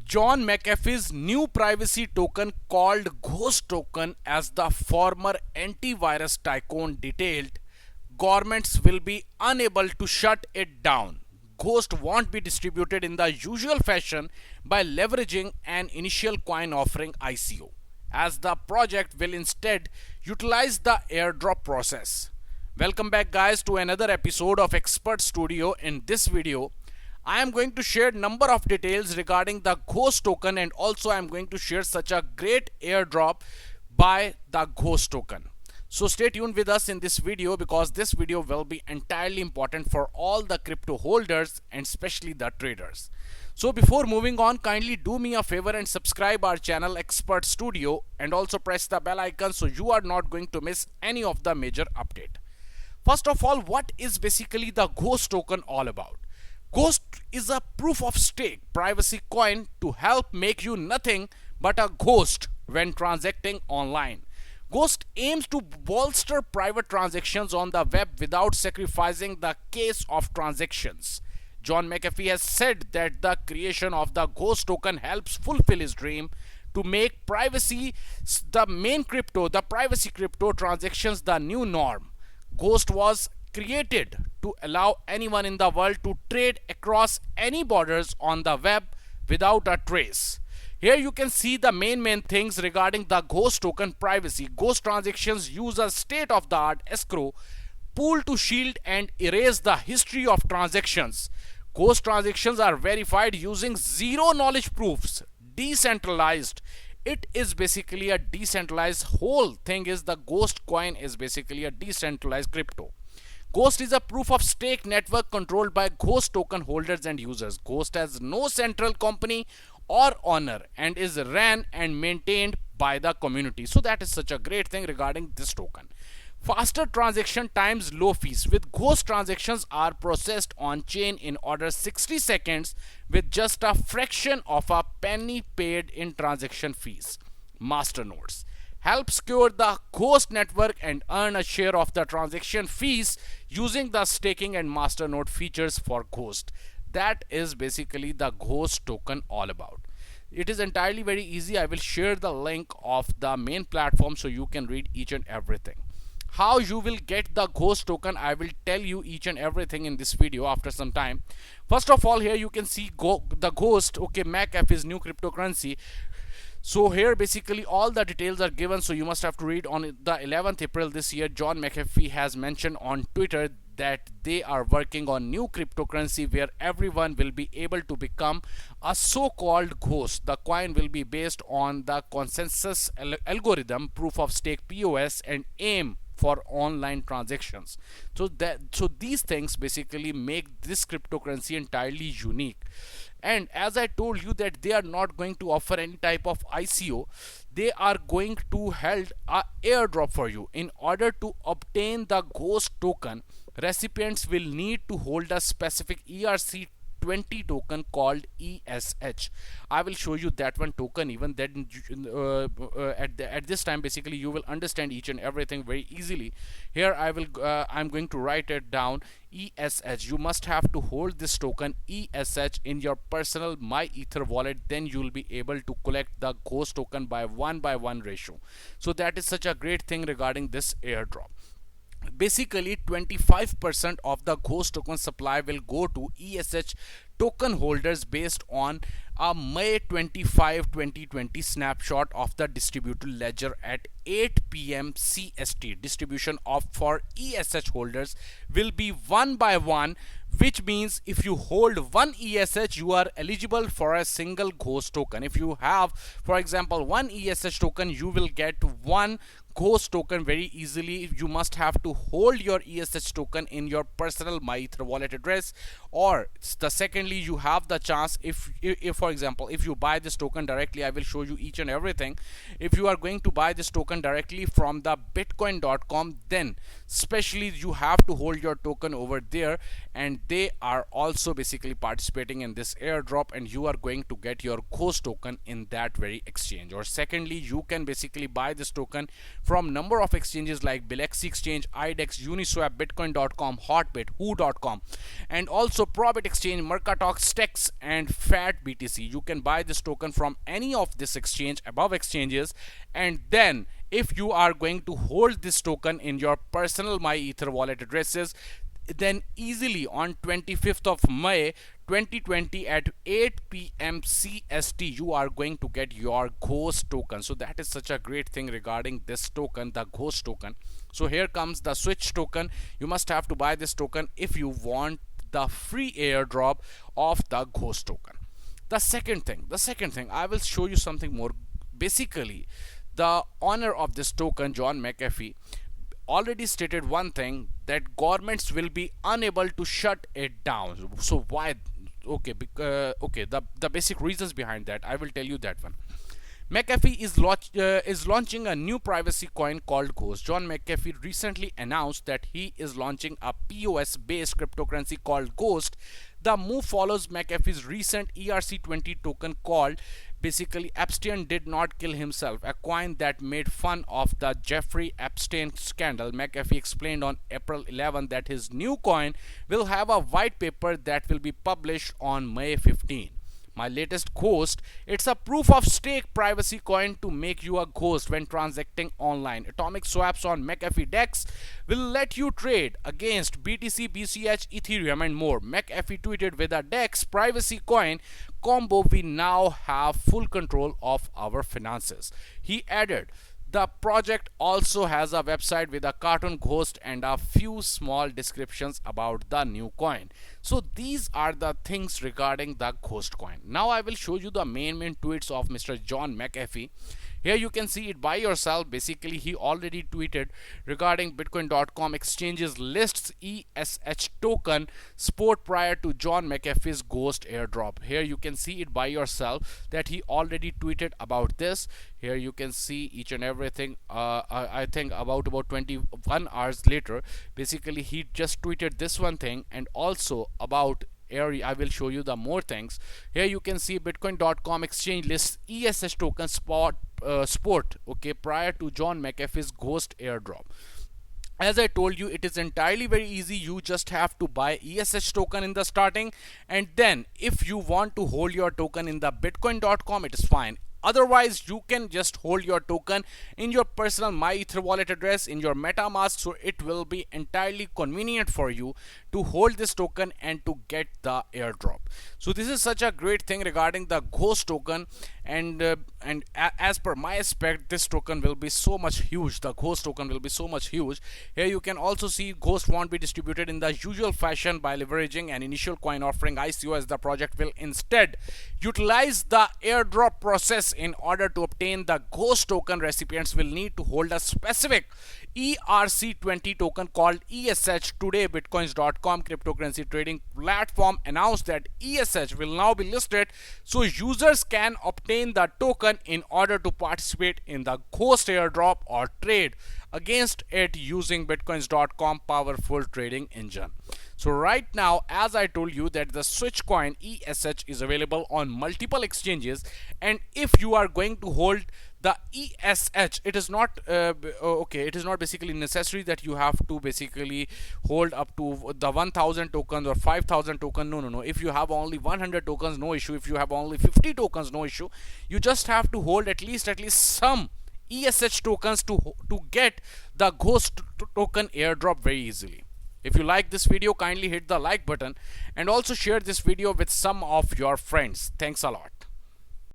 John McAfee's new privacy token called Ghost Token, as the former antivirus tycoon detailed, governments will be unable to shut it down. Ghost won't be distributed in the usual fashion by leveraging an initial coin offering ICO, as the project will instead utilize the airdrop process. Welcome back guys to another episode of Expert Studio. In this video, I am going to share number of details regarding the Ghost token, and also I am going to share such a great airdrop by the Ghost token. So stay tuned with us in this video, because this video will be entirely important for all the crypto holders and especially the traders. So before moving on, kindly do me a favor and subscribe our channel Expert Studio, and also press the bell icon so you are not going to miss any of the major update. First of all, what is basically the Ghost token all about? Ghost is a proof of stake privacy coin to help make you nothing but a ghost when transacting online. Ghost aims to bolster private transactions on the web without sacrificing the case of transactions. John McAfee has said that the creation of the Ghost token helps fulfill his dream to make privacy the main crypto, the privacy crypto transactions the new norm. Ghost was created to allow anyone in the world to trade across any borders on the web without a trace. Here you can see the main things regarding the Ghost token privacy. Ghost transactions use a state-of-the-art escrow pool to shield and erase the history of transactions. Ghost transactions are verified using zero knowledge proofs, decentralized. It is basically a decentralized whole thing. Is the Ghost coin is basically a decentralized crypto. Ghost is a proof of stake network controlled by Ghost token holders and users. Ghost has no central company or owner and is ran and maintained by the community. So that is such a great thing regarding this token. Faster transaction times, low fees. With Ghost, transactions are processed on chain in order 60 seconds with just a fraction of a penny paid in transaction fees. Masternodes help secure the Ghost network and earn a share of the transaction fees using the staking and masternode features for Ghost. That is basically the Ghost token all about. It is entirely very easy. I will share the link of the main platform so you can read each and everything. How you will get the Ghost token, I will tell you each and everything in this video after some time. First of all, here you can see the Ghost, okay, McAfee's new cryptocurrency. So here basically all the details are given, so you must have to read. On the 11th April this year, John McAfee has mentioned on Twitter that they are working on new cryptocurrency where everyone will be able to become a so-called ghost. The coin will be based on the consensus algorithm, proof of stake POS, and aim for online transactions. So these things basically make this cryptocurrency entirely unique. And as I told you that they are not going to offer any type of ICO, they are going to hold a airdrop for you. In order to obtain the Ghost token, recipients will need to hold a specific ERC20 token called ESH. I will show you that one token. Even then, at this time, basically you will understand each and everything very easily. Here I'm going to write it down. ESH. You must have to hold this token ESH in your personal MyEther wallet. Then you will be able to collect the Ghost token by 1:1 ratio. So that is such a great thing regarding this airdrop. Basically 25% of the Ghost token supply will go to ESH token holders based on a May 25, 2020 snapshot of the distributed ledger at 8 p.m. CST. Distribution of for ESH holders will be 1:1, which means if you hold one ESH, you are eligible for a single Ghost token. If you have, for example, one ESH token, you will get one Ghost token very easily. You must have to hold your ESH token in your personal MyEther wallet address, or the secondly, you have the chance, if for example, if you buy this token directly, I will show you each and everything. If you are going to buy this token directly from the bitcoin.com, then especially you have to hold your token over there, and and they are also basically participating in this airdrop, and you are going to get your ghost token in that very exchange. Or secondly, you can basically buy this token from number of exchanges like Bilex Exchange, IDEX, Uniswap, Bitcoin.com, Hotbit, Who.com, and also Probit Exchange, Mercatox, Stex, and Fat BTC. You can buy this token from any of this exchange, above exchanges, and then if you are going to hold this token in your personal MyEther wallet addresses, then easily on 25th of May 2020 at 8 p.m. CST, you are going to get your ghost token. So that is such a great thing regarding this token, the ghost token. So here comes the switch token. You must have to buy this token if you want the free airdrop of the ghost token. The second thing, I will show you something more. Basically, the owner of this token, John McAfee, already stated one thing, that governments will be unable to shut it down. So why? Okay, the basic reasons behind that, I will tell you that one. McAfee is launching a new privacy coin called Ghost. John McAfee recently announced that he is launching a POS-based cryptocurrency called Ghost. The move follows McAfee's recent ERC20 token called basically Epstein Did Not Kill Himself, a coin that made fun of the Jeffrey Epstein scandal. McAfee explained on April 11 that his new coin will have a white paper that will be published on May 15. My latest ghost, it's a proof of stake privacy coin to make you a ghost when transacting online. Atomic swaps on McAfee DEX will let you trade against BTC, BCH, Ethereum, and more. McAfee tweeted, with a DEX privacy coin combo, we now have full control of our finances. He added, the project also has a website with a cartoon ghost and a few small descriptions about the new coin. So these are the things regarding the ghost coin. Now I will show you the main tweets of Mr. John McAfee. Here you can see it by yourself. Basically, he already tweeted regarding Bitcoin.com exchanges lists ESH token spot prior to John McAfee's ghost airdrop. Here you can see it by yourself that he already tweeted about this. Here you can see each and everything. I think about 21 hours later, basically he just tweeted this one thing, and also about area. I will show you the more things. Here you can see Bitcoin.com exchange lists ESH token spot okay, prior to John McAfee's ghost airdrop. As I told you, it is entirely very easy. You just have to buy ESH token in the starting, and then if you want to hold your token in the Bitcoin.com, it is fine. Otherwise, you can just hold your token in your personal MyEther wallet address in your MetaMask, so it will be entirely convenient for you to hold this token and to get the airdrop. So this is such a great thing regarding the ghost token, and as per my aspect, this token will be so much huge. The ghost token will be so much huge. Here you can also see ghost won't be distributed in the usual fashion by leveraging an initial coin offering ICO, as the project will instead utilize the airdrop process. In order to obtain the ghost token, recipients will need to hold a specific ERC20 token called ESH. Today, Bitcoins.com cryptocurrency trading platform announced that ESH will now be listed so users can obtain the token in order to participate in the ghost airdrop or trade against it using Bitcoins.com powerful trading engine. So right now, as I told you, that the switch coin ESH is available on multiple exchanges, and if you are going to hold the ESH, it is not it is not basically necessary that you have to basically hold up to the 1000 tokens or 5000 tokens. No. If you have only 100 tokens, no issue. If you have only 50 tokens, no issue. You just have to hold at least some ESH tokens to get the ghost token airdrop very easily. If you like this video, kindly hit the like button and also share this video with some of your friends. Thanks a lot.